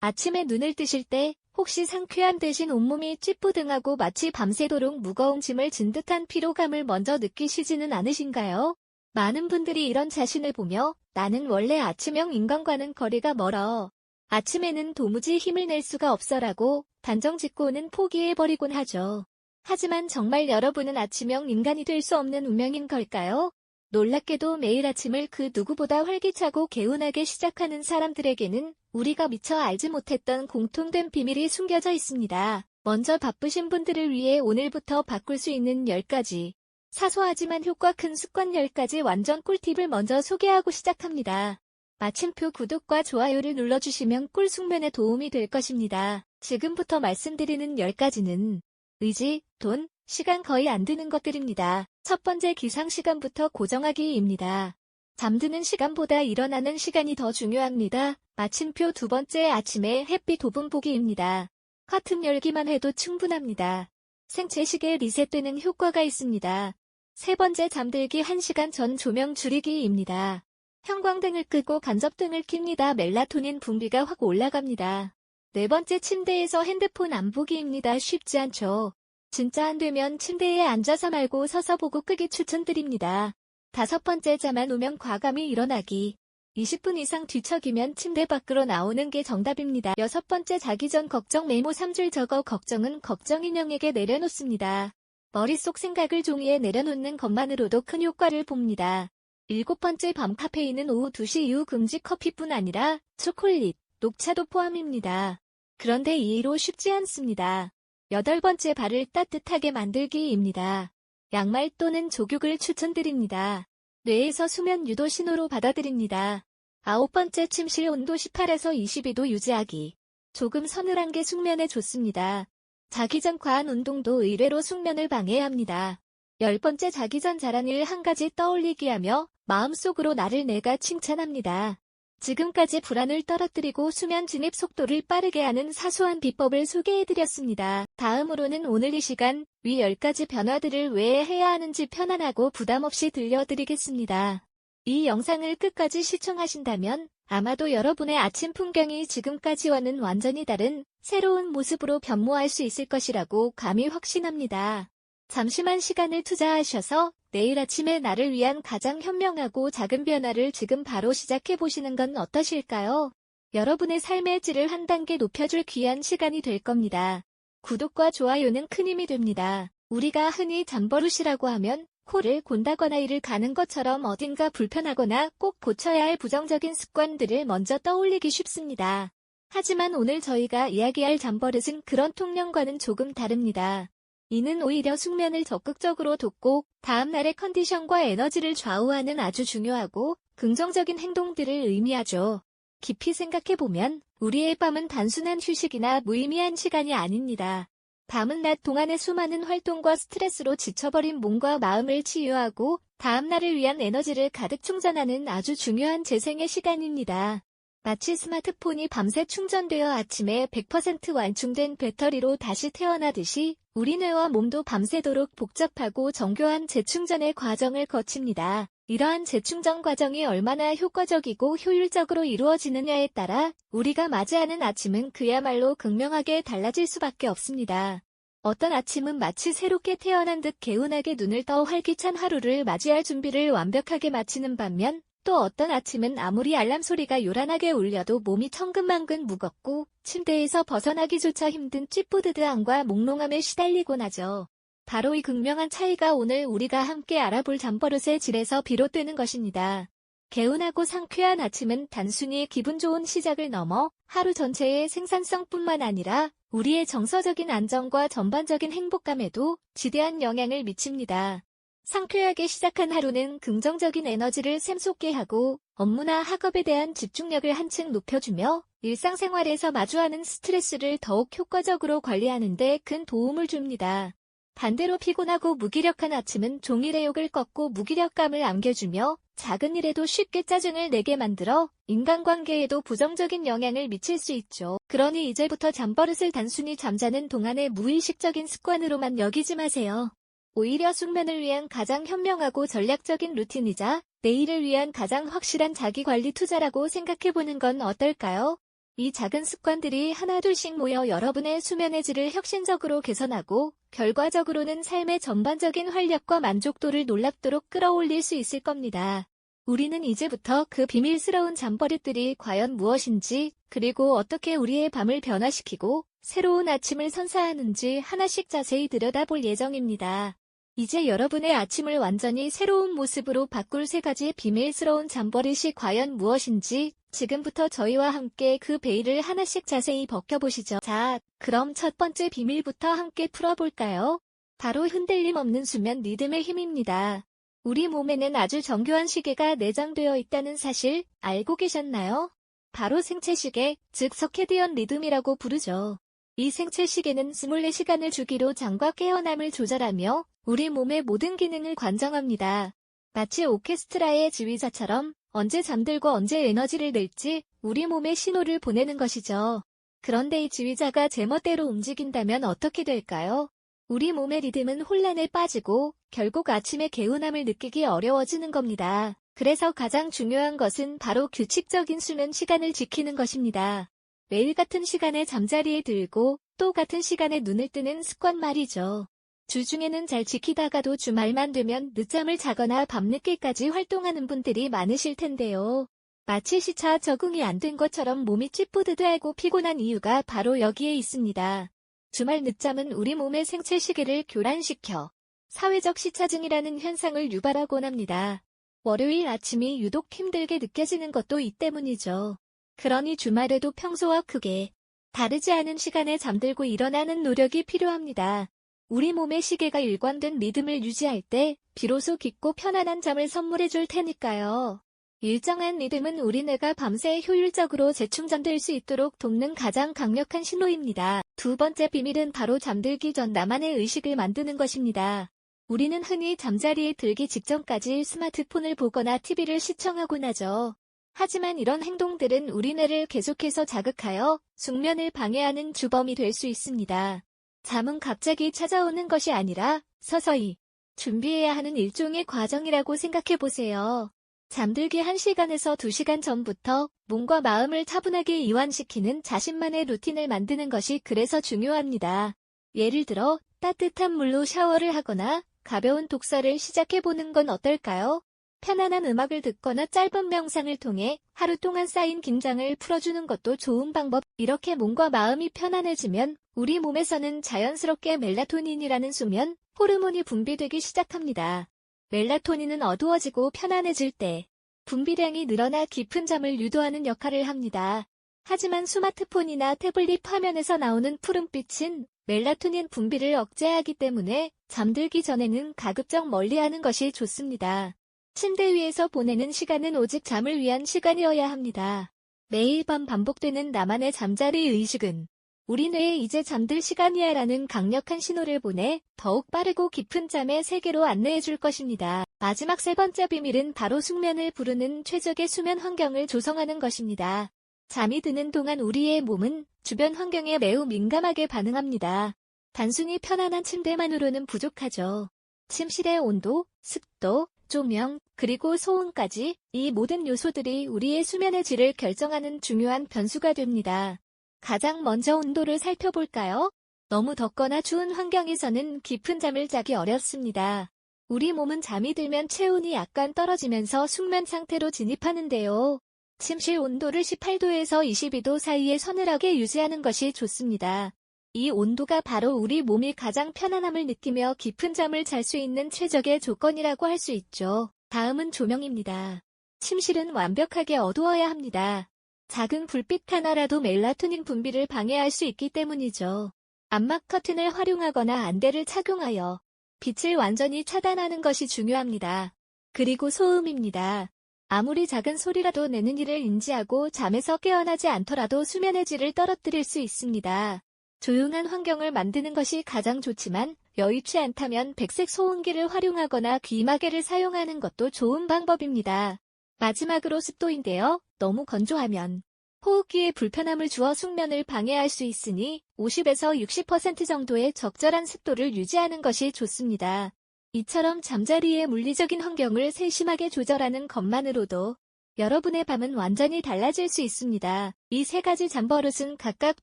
아침에 눈을 뜨실 때 혹시 상쾌함 대신 온몸이 찌뿌둥하고 마치 밤새도록 무거운 짐을 진 듯한 피로감을 먼저 느끼시지는 않으신가요? 많은 분들이 이런 자신을 보며 나는 원래 아침형 인간과는 거리가 멀어. 아침에는 도무지 힘을 낼 수가 없어라고 단정 짓고는 포기해버리곤 하죠. 하지만 정말 여러분은 아침형 인간이 될 수 없는 운명인 걸까요? 놀랍게도 매일 아침을 그 누구보다 활기차고 개운하게 시작하는 사람들에게는 우리가 미처 알지 못했던 공통된 비밀이 숨겨져 있습니다. 먼저 바쁘신 분들을 위해 오늘부터 바꿀 수 있는 10가지. 사소하지만 효과 큰 습관 10가지 완전 꿀팁을 먼저 소개하고 시작합니다. 마침표 구독과 좋아요를 눌러주시면 꿀 숙면에 도움이 될 것입니다. 지금부터 말씀드리는 10가지는 의지, 돈, 시간 거의 안 드는 것들입니다. 첫 번째 기상시간부터 고정하기입니다. 잠드는 시간보다 일어나는 시간이 더 중요합니다. 마침표 두 번째 아침에 햇빛 5분 보기입니다. 커튼 열기만 해도 충분합니다. 생체 시계 리셋되는 효과가 있습니다. 세 번째 잠들기 1시간 전 조명 줄이기입니다. 형광등을 끄고 간접등을 켭니다. 멜라토닌 분비가 확 올라갑니다. 네 번째 침대에서 핸드폰 안 보기입니다. 쉽지 않죠? 진짜 안 되면 침대에 앉아서 말고 서서 보고 끄기 추천드립니다. 다섯 번째 잠 안 오면 과감히 일어나기. 20분 이상 뒤척이면 침대 밖으로 나오는 게 정답입니다. 여섯 번째 자기 전 걱정 메모 3줄 적어 걱정은 걱정 인형에게 내려놓습니다. 머릿속 생각을 종이에 내려놓는 것만으로도 큰 효과를 봅니다. 일곱 번째 밤 카페인은 오후 2시 이후 금지 커피뿐 아니라 초콜릿, 녹차도 포함입니다. 그런데 이의로 쉽지 않습니다. 여덟 번째 발을 따뜻하게 만들기입니다. 양말 또는 족욕을 추천드립니다. 뇌에서 수면 유도 신호로 받아들입니다. 아홉 번째 침실 온도 18에서 22도 유지하기. 조금 서늘한 게 숙면에 좋습니다. 자기 전 과한 운동도 의외로 숙면을 방해합니다. 열 번째 자기 전 잘한 일 한 가지 떠올리기 하며 마음속으로 나를 내가 칭찬합니다. 지금까지 불안을 떨어뜨리고 수면 진입 속도를 빠르게 하는 사소한 비법을 소개해드렸습니다. 다음으로는 오늘 이 시간 위 10가지 변화들을 왜 해야 하는지 편안하고 부담없이 들려드리겠습니다. 이 영상을 끝까지 시청하신다면 아마도 여러분의 아침 풍경이 지금까지와는 완전히 다른 새로운 모습으로 변모할 수 있을 것이라고 감히 확신합니다. 잠시만 시간을 투자하셔서 내일 아침에 나를 위한 가장 현명하고 작은 변화를 지금 바로 시작해보시는 건 어떠실까요? 여러분의 삶의 질을 한 단계 높여줄 귀한 시간이 될 겁니다. 구독과 좋아요는 큰 힘이 됩니다. 우리가 흔히 잠버릇이라고 하면 코를 곤다거나 이를 가는 것처럼 어딘가 불편하거나 꼭 고쳐야 할 부정적인 습관들을 먼저 떠올리기 쉽습니다. 하지만 오늘 저희가 이야기할 잠버릇은 그런 통념과는 조금 다릅니다. 이는 오히려 숙면을 적극적으로 돕고 다음날의 컨디션과 에너지를 좌우하는 아주 중요하고 긍정적인 행동들을 의미하죠. 깊이 생각해보면 우리의 밤은 단순한 휴식이나 무의미한 시간이 아닙니다. 밤은 낮 동안의 수많은 활동과 스트레스로 지쳐버린 몸과 마음을 치유하고 다음날을 위한 에너지를 가득 충전하는 아주 중요한 재생의 시간입니다. 마치 스마트폰이 밤새 충전되어 아침에 100% 완충된 배터리로 다시 태어나듯이 우리 뇌와 몸도 밤새도록 복잡하고 정교한 재충전의 과정을 거칩니다. 이러한 재충전 과정이 얼마나 효과적이고 효율적으로 이루어지느냐에 따라 우리가 맞이하는 아침은 그야말로 극명하게 달라질 수밖에 없습니다. 어떤 아침은 마치 새롭게 태어난 듯 개운하게 눈을 떠 활기찬 하루를 맞이할 준비를 완벽하게 마치는 반면 또 어떤 아침은 아무리 알람 소리가 요란하게 울려도 몸이 천근만근 무겁고 침대에서 벗어나기조차 힘든 찌뿌드드함과 몽롱함에 시달리곤 하죠. 바로 이 극명한 차이가 오늘 우리가 함께 알아볼 잠버릇의 질에서 비롯되는 것입니다. 개운하고 상쾌한 아침은 단순히 기분 좋은 시작을 넘어 하루 전체의 생산성뿐만 아니라 우리의 정서적인 안정과 전반적인 행복감에도 지대한 영향을 미칩니다. 상쾌하게 시작한 하루는 긍정적인 에너지를 샘솟게 하고 업무나 학업에 대한 집중력을 한층 높여주며 일상생활에서 마주하는 스트레스를 더욱 효과적으로 관리하는 데 큰 도움을 줍니다. 반대로 피곤하고 무기력한 아침은 종일의 욕을 꺾고 무기력감을 안겨주며 작은 일에도 쉽게 짜증을 내게 만들어 인간관계에도 부정적인 영향을 미칠 수 있죠. 그러니 이제부터 잠버릇을 단순히 잠자는 동안의 무의식적인 습관으로만 여기지 마세요. 오히려 숙면을 위한 가장 현명하고 전략적인 루틴이자 내일을 위한 가장 확실한 자기관리 투자라고 생각해보는 건 어떨까요? 이 작은 습관들이 하나둘씩 모여 여러분의 수면의 질을 혁신적으로 개선하고 결과적으로는 삶의 전반적인 활력과 만족도를 놀랍도록 끌어올릴 수 있을 겁니다. 우리는 이제부터 그 비밀스러운 잠버릇들이 과연 무엇인지, 그리고 어떻게 우리의 밤을 변화시키고 새로운 아침을 선사하는지 하나씩 자세히 들여다볼 예정입니다. 이제 여러분의 아침을 완전히 새로운 모습으로 바꿀 3가지 비밀스러운 잠버릇이 과연 무엇인지 지금부터 저희와 함께 그 베일을 하나씩 자세히 벗겨보시죠. 자, 그럼 첫 번째 비밀부터 함께 풀어볼까요? 바로 흔들림 없는 수면 리듬의 힘입니다. 우리 몸에는 아주 정교한 시계가 내장되어 있다는 사실 알고 계셨나요? 바로 생체시계, 즉 서캐디언 리듬이라고 부르죠. 이 생체시계는 24시간을 주기로 잠과 깨어남을 조절하며 우리 몸의 모든 기능을 관장합니다. 마치 오케스트라의 지휘자처럼 언제 잠들고 언제 에너지를 낼지 우리 몸에 신호를 보내는 것이죠. 그런데 이 지휘자가 제멋대로 움직인다면 어떻게 될까요? 우리 몸의 리듬은 혼란에 빠지고 결국 아침에 개운함을 느끼기 어려워지는 겁니다. 그래서 가장 중요한 것은 바로 규칙적인 수면 시간을 지키는 것입니다. 매일 같은 시간에 잠자리에 들고 또 같은 시간에 눈을 뜨는 습관 말이죠. 주중에는 잘 지키다가도 주말만 되면 늦잠을 자거나 밤늦게까지 활동하는 분들이 많으실 텐데요. 마치 시차 적응이 안 된 것처럼 몸이 찌뿌드드하고 피곤한 이유가 바로 여기에 있습니다. 주말 늦잠은 우리 몸의 생체 시계를 교란시켜 사회적 시차증이라는 현상을 유발하곤 합니다. 월요일 아침이 유독 힘들게 느껴지는 것도 이 때문이죠. 그러니 주말에도 평소와 크게 다르지 않은 시간에 잠들고 일어나는 노력이 필요합니다. 우리 몸의 시계가 일관된 리듬을 유지할 때 비로소 깊고 편안한 잠을 선물해 줄 테니까요. 일정한 리듬은 우리 뇌가 밤새 효율적으로 재충전될 수 있도록 돕는 가장 강력한 신호입니다. 두 번째 비밀은 바로 잠들기 전 나만의 의식을 만드는 것입니다. 우리는 흔히 잠자리에 들기 직전까지 스마트폰을 보거나 TV를 시청하곤 하죠. 하지만 이런 행동들은 우리 뇌를 계속해서 자극하여 숙면을 방해하는 주범이 될 수 있습니다. 잠은 갑자기 찾아오는 것이 아니라 서서히 준비해야 하는 일종의 과정이라고 생각해 보세요. 잠들기 1시간에서 2시간 전부터 몸과 마음을 차분하게 이완시키는 자신만의 루틴을 만드는 것이 그래서 중요합니다. 예를 들어 따뜻한 물로 샤워를 하거나 가벼운 독서를 시작해보는 건 어떨까요? 편안한 음악을 듣거나 짧은 명상을 통해 하루 동안 쌓인 긴장을 풀어주는 것도 좋은 방법. 이렇게 몸과 마음이 편안해지면 우리 몸에서는 자연스럽게 멜라토닌이라는 수면 호르몬이 분비되기 시작합니다. 멜라토닌은 어두워지고 편안해질 때 분비량이 늘어나 깊은 잠을 유도하는 역할을 합니다. 하지만 스마트폰이나 태블릿 화면에서 나오는 푸른빛은 멜라토닌 분비를 억제하기 때문에 잠들기 전에는 가급적 멀리하는 것이 좋습니다. 침대 위에서 보내는 시간은 오직 잠을 위한 시간이어야 합니다. 매일 밤 반복되는 나만의 잠자리 의식은 우리 뇌에 이제 잠들 시간이야 라는 강력한 신호를 보내 더욱 빠르고 깊은 잠의 세계로 안내해 줄 것입니다. 마지막 3번째 비밀은 바로 숙면을 부르는 최적의 수면 환경을 조성하는 것입니다. 잠이 드는 동안 우리의 몸은 주변 환경에 매우 민감하게 반응합니다. 단순히 편안한 침대만으로는 부족하죠. 침실의 온도, 습도, 조명, 그리고 소음까지 이 모든 요소들이 우리의 수면의 질을 결정하는 중요한 변수가 됩니다. 가장 먼저 온도를 살펴볼까요? 너무 덥거나 추운 환경에서는 깊은 잠을 자기 어렵습니다. 우리 몸은 잠이 들면 체온이 약간 떨어지면서 숙면 상태로 진입하는데요. 침실 온도를 18도에서 22도 사이에 서늘하게 유지하는 것이 좋습니다. 이 온도가 바로 우리 몸이 가장 편안함을 느끼며 깊은 잠을 잘 수 있는 최적의 조건이라고 할 수 있죠. 다음은 조명입니다. 침실은 완벽하게 어두워야 합니다. 작은 불빛 하나라도 멜라토닌 분비를 방해할 수 있기 때문이죠. 암막 커튼을 활용하거나 안대를 착용하여 빛을 완전히 차단하는 것이 중요합니다. 그리고 소음입니다. 아무리 작은 소리라도 내는 이를 인지하고 잠에서 깨어나지 않더라도 수면의 질을 떨어뜨릴 수 있습니다. 조용한 환경을 만드는 것이 가장 좋지만 여의치 않다면 백색 소음기를 활용하거나 귀마개를 사용하는 것도 좋은 방법입니다. 마지막으로 습도인데요. 너무 건조하면 호흡기에 불편함을 주어 숙면을 방해할 수 있으니 50에서 60% 정도의 적절한 습도를 유지하는 것이 좋습니다. 이처럼 잠자리의 물리적인 환경을 세심하게 조절하는 것만으로도 여러분의 밤은 완전히 달라질 수 있습니다. 이 세 가지 잠버릇은 각각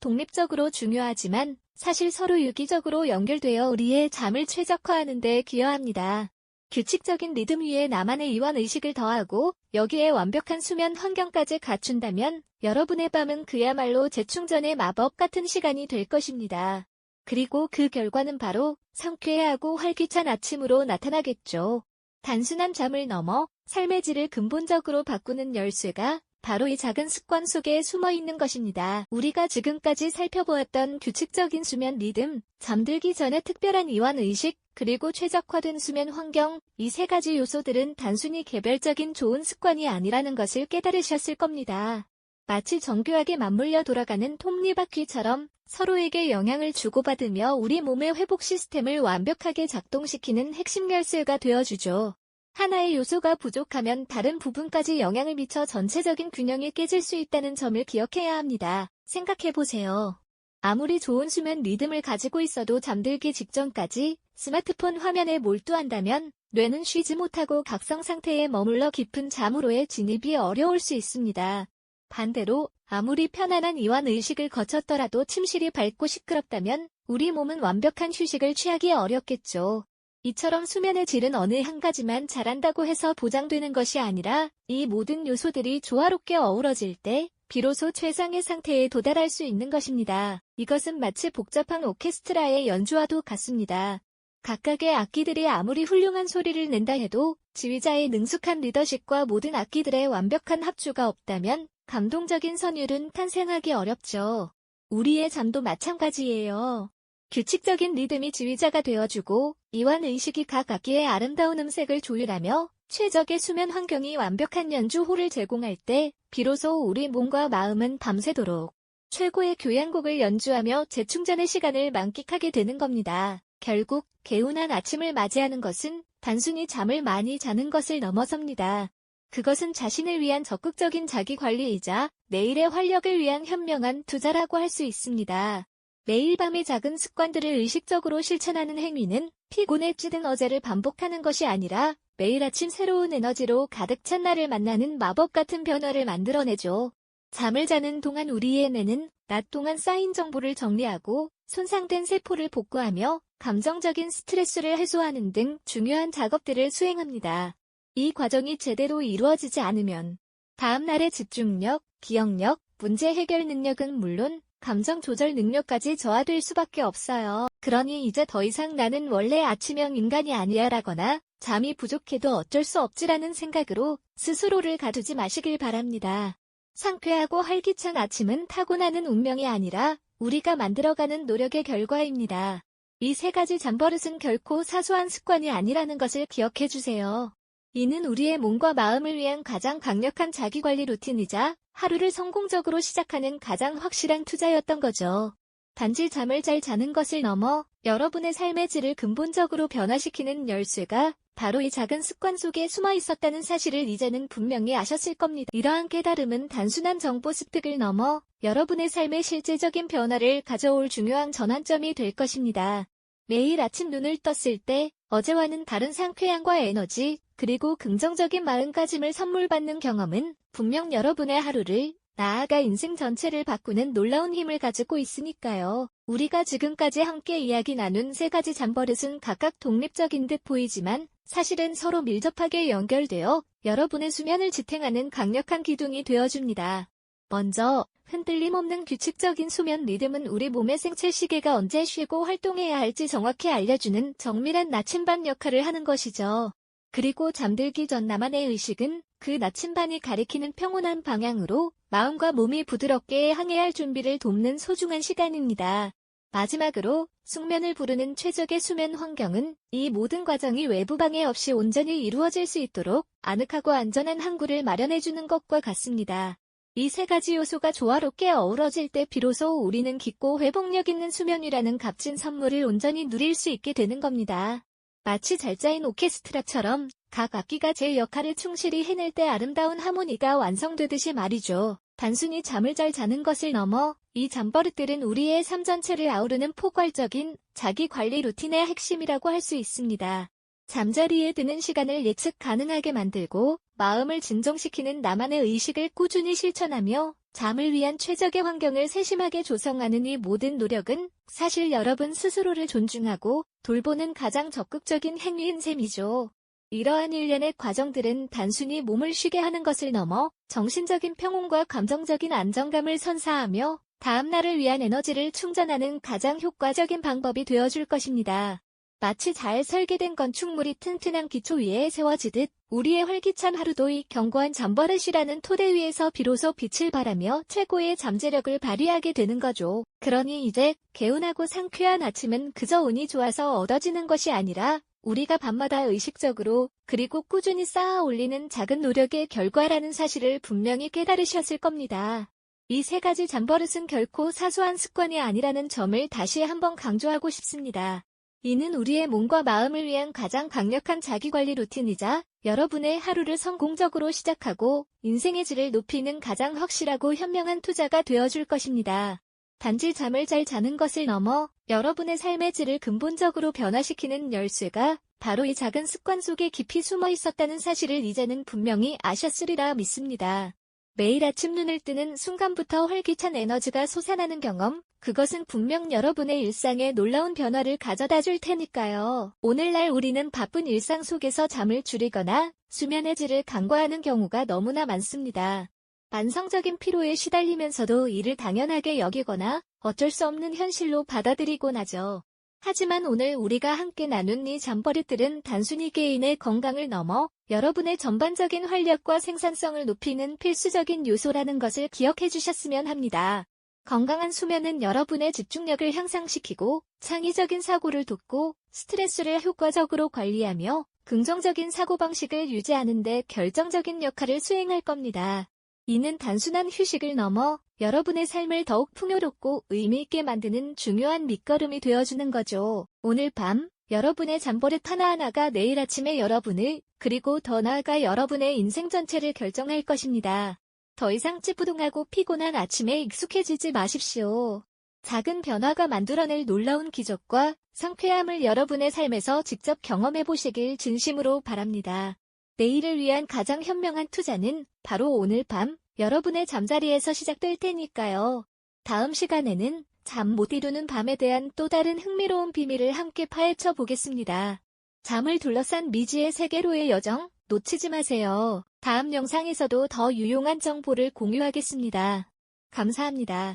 독립적으로 중요하지만 사실 서로 유기적으로 연결되어 우리의 잠을 최적화하는 데 기여합니다. 규칙적인 리듬 위에 나만의 이완 의식을 더하고 여기에 완벽한 수면 환경까지 갖춘다면 여러분의 밤은 그야말로 재충전의 마법 같은 시간이 될 것입니다. 그리고 그 결과는 바로 상쾌하고 활기찬 아침으로 나타나겠죠. 단순한 잠을 넘어 삶의 질을 근본적으로 바꾸는 열쇠가 바로 이 작은 습관 속에 숨어 있는 것입니다. 우리가 지금까지 살펴보았던 규칙적인 수면 리듬, 잠들기 전에 특별한 이완 의식, 그리고 최적화된 수면 환경, 이 세 가지 요소들은 단순히 개별적인 좋은 습관이 아니라는 것을 깨달으셨을 겁니다. 마치 정교하게 맞물려 돌아가는 톱니바퀴처럼 서로에게 영향을 주고받으며 우리 몸의 회복 시스템을 완벽하게 작동시키는 핵심 열쇠가 되어주죠. 하나의 요소가 부족하면 다른 부분까지 영향을 미쳐 전체적인 균형이 깨질 수 있다는 점을 기억해야 합니다. 생각해보세요. 아무리 좋은 수면 리듬을 가지고 있어도 잠들기 직전까지 스마트폰 화면에 몰두한다면 뇌는 쉬지 못하고 각성 상태에 머물러 깊은 잠으로의 진입이 어려울 수 있습니다. 반대로 아무리 편안한 이완 의식을 거쳤더라도 침실이 밝고 시끄럽다면 우리 몸은 완벽한 휴식을 취하기 어렵겠죠. 이처럼 수면의 질은 어느 한 가지만 잘한다고 해서 보장되는 것이 아니라 이 모든 요소들이 조화롭게 어우러질 때 비로소 최상의 상태에 도달할 수 있는 것입니다. 이것은 마치 복잡한 오케스트라의 연주와도 같습니다. 각각의 악기들이 아무리 훌륭한 소리를 낸다 해도 지휘자의 능숙한 리더십과 모든 악기들의 완벽한 합주가 없다면 감동적인 선율은 탄생하기 어렵죠. 우리의 잠도 마찬가지예요. 규칙적인 리듬이 지휘자가 되어주고 이완 의식이 각 악기의 아름다운 음색을 조율하며 최적의 수면 환경이 완벽한 연주호를 제공할 때 비로소 우리 몸과 마음은 밤새도록 최고의 교향곡을 연주하며 재충전의 시간을 만끽하게 되는 겁니다. 결국 개운한 아침을 맞이하는 것은 단순히 잠을 많이 자는 것을 넘어섭니다. 그것은 자신을 위한 적극적인 자기관리이자 내일의 활력을 위한 현명한 투자라고 할 수 있습니다. 매일 밤의 작은 습관들을 의식적으로 실천하는 행위는 피곤에 찌든 어제를 반복하는 것이 아니라 매일 아침 새로운 에너지로 가득 찬 날을 만나는 마법 같은 변화를 만들어내죠. 잠을 자는 동안 우리의 뇌는 낮 동안 쌓인 정보를 정리하고 손상된 세포를 복구하며 감정적인 스트레스를 해소하는 등 중요한 작업들을 수행합니다. 이 과정이 제대로 이루어지지 않으면 다음 날의 집중력, 기억력, 문제 해결 능력은 물론 감정 조절 능력까지 저하될 수밖에 없어요. 그러니 이제 더 이상 나는 원래 아침형 인간이 아니야 라거나 잠이 부족해도 어쩔 수 없지라는 생각으로 스스로를 가두지 마시길 바랍니다. 상쾌하고 활기찬 아침은 타고나는 운명이 아니라 우리가 만들어가는 노력의 결과입니다. 이 세 가지 잠버릇은 결코 사소한 습관이 아니라는 것을 기억해 주세요. 이는 우리의 몸과 마음을 위한 가장 강력한 자기관리 루틴이자 하루를 성공적으로 시작하는 가장 확실한 투자였던 거죠. 단지 잠을 잘 자는 것을 넘어 여러분의 삶의 질을 근본적으로 변화시키는 열쇠가 바로 이 작은 습관 속에 숨어 있었다는 사실을 이제는 분명히 아셨을 겁니다. 이러한 깨달음은 단순한 정보 습득을 넘어 여러분의 삶의 실질적인 변화를 가져올 중요한 전환점이 될 것입니다. 매일 아침 눈을 떴을 때 어제와는 다른 상쾌함과 에너지, 그리고 긍정적인 마음가짐을 선물 받는 경험은 분명 여러분의 하루를, 나아가 인생 전체를 바꾸는 놀라운 힘을 가지고 있으니까요. 우리가 지금까지 함께 이야기 나눈 세 가지 잠버릇은 각각 독립적인 듯 보이지만 사실은 서로 밀접하게 연결되어 여러분의 수면을 지탱하는 강력한 기둥이 되어줍니다. 먼저, 흔들림 없는 규칙적인 수면 리듬은 우리 몸의 생체 시계가 언제 쉬고 활동해야 할지 정확히 알려주는 정밀한 나침반 역할을 하는 것이죠. 그리고 잠들기 전 나만의 의식은 그 나침반이 가리키는 평온한 방향으로 마음과 몸이 부드럽게 항해할 준비를 돕는 소중한 시간입니다. 마지막으로 숙면을 부르는 최적의 수면 환경은 이 모든 과정이 외부 방해 없이 온전히 이루어질 수 있도록 아늑하고 안전한 항구를 마련해주는 것과 같습니다. 이 세 가지 요소가 조화롭게 어우러질 때 비로소 우리는 깊고 회복력 있는 수면이라는 값진 선물을 온전히 누릴 수 있게 되는 겁니다. 마치 잘 짜인 오케스트라처럼 각 악기가 제 역할을 충실히 해낼 때 아름다운 하모니가 완성되듯이 말이죠. 단순히 잠을 잘 자는 것을 넘어 이 잠버릇들은 우리의 삶 전체를 아우르는 포괄적인 자기관리 루틴의 핵심이라고 할 수 있습니다. 잠자리에 드는 시간을 예측 가능하게 만들고 마음을 진정시키는 나만의 의식을 꾸준히 실천하며 잠을 위한 최적의 환경을 세심하게 조성하는 이 모든 노력은 사실 여러분 스스로를 존중하고 돌보는 가장 적극적인 행위인 셈이죠. 이러한 일련의 과정들은 단순히 몸을 쉬게 하는 것을 넘어 정신적인 평온과 감정적인 안정감을 선사하며 다음 날을 위한 에너지를 충전하는 가장 효과적인 방법이 되어줄 것입니다. 마치 잘 설계된 건축물이 튼튼한 기초 위에 세워지듯 우리의 활기찬 하루도 이 견고한 잠버릇이라는 토대 위에서 비로소 빛을 발하며 최고의 잠재력을 발휘하게 되는 거죠. 그러니 이제 개운하고 상쾌한 아침은 그저 운이 좋아서 얻어지는 것이 아니라 우리가 밤마다 의식적으로 그리고 꾸준히 쌓아 올리는 작은 노력의 결과라는 사실을 분명히 깨달으셨을 겁니다. 이 세 가지 잠버릇은 결코 사소한 습관이 아니라는 점을 다시 한번 강조하고 싶습니다. 이는 우리의 몸과 마음을 위한 가장 강력한 자기관리 루틴이자 여러분의 하루를 성공적으로 시작하고 인생의 질을 높이는 가장 확실하고 현명한 투자가 되어줄 것입니다. 단지 잠을 잘 자는 것을 넘어 여러분의 삶의 질을 근본적으로 변화시키는 열쇠가 바로 이 작은 습관 속에 깊이 숨어 있었다는 사실을 이제는 분명히 아셨으리라 믿습니다. 매일 아침 눈을 뜨는 순간부터 활기찬 에너지가 솟아나는 경험, 그것은 분명 여러분의 일상에 놀라운 변화를 가져다 줄 테니까요. 오늘날 우리는 바쁜 일상 속에서 잠을 줄이거나 수면의 질을 간과하는 경우가 너무나 많습니다. 만성적인 피로에 시달리면서도 이를 당연하게 여기거나 어쩔 수 없는 현실로 받아들이곤 하죠. 하지만 오늘 우리가 함께 나눈 이 잠버릇들은 단순히 개인의 건강을 넘어 여러분의 전반적인 활력과 생산성을 높이는 필수적인 요소라는 것을 기억해 주셨으면 합니다. 건강한 수면은 여러분의 집중력을 향상시키고 창의적인 사고를 돕고 스트레스를 효과적으로 관리하며 긍정적인 사고방식을 유지하는 데 결정적인 역할을 수행할 겁니다. 이는 단순한 휴식을 넘어 여러분의 삶을 더욱 풍요롭고 의미있게 만드는 중요한 밑거름이 되어주는 거죠. 오늘 밤 여러분의 잠버릇 하나하나가 내일 아침에 여러분을 그리고 더 나아가 여러분의 인생 전체를 결정할 것입니다. 더 이상 찌뿌둥하고 피곤한 아침에 익숙해지지 마십시오. 작은 변화가 만들어낼 놀라운 기적과 상쾌함을 여러분의 삶에서 직접 경험해 보시길 진심으로 바랍니다. 내일을 위한 가장 현명한 투자는 바로 오늘 밤 여러분의 잠자리에서 시작될 테니까요. 다음 시간에는 잠 못 이루는 밤에 대한 또 다른 흥미로운 비밀을 함께 파헤쳐 보겠습니다. 잠을 둘러싼 미지의 세계로의 여정 놓치지 마세요. 다음 영상에서도 더 유용한 정보를 공유하겠습니다. 감사합니다.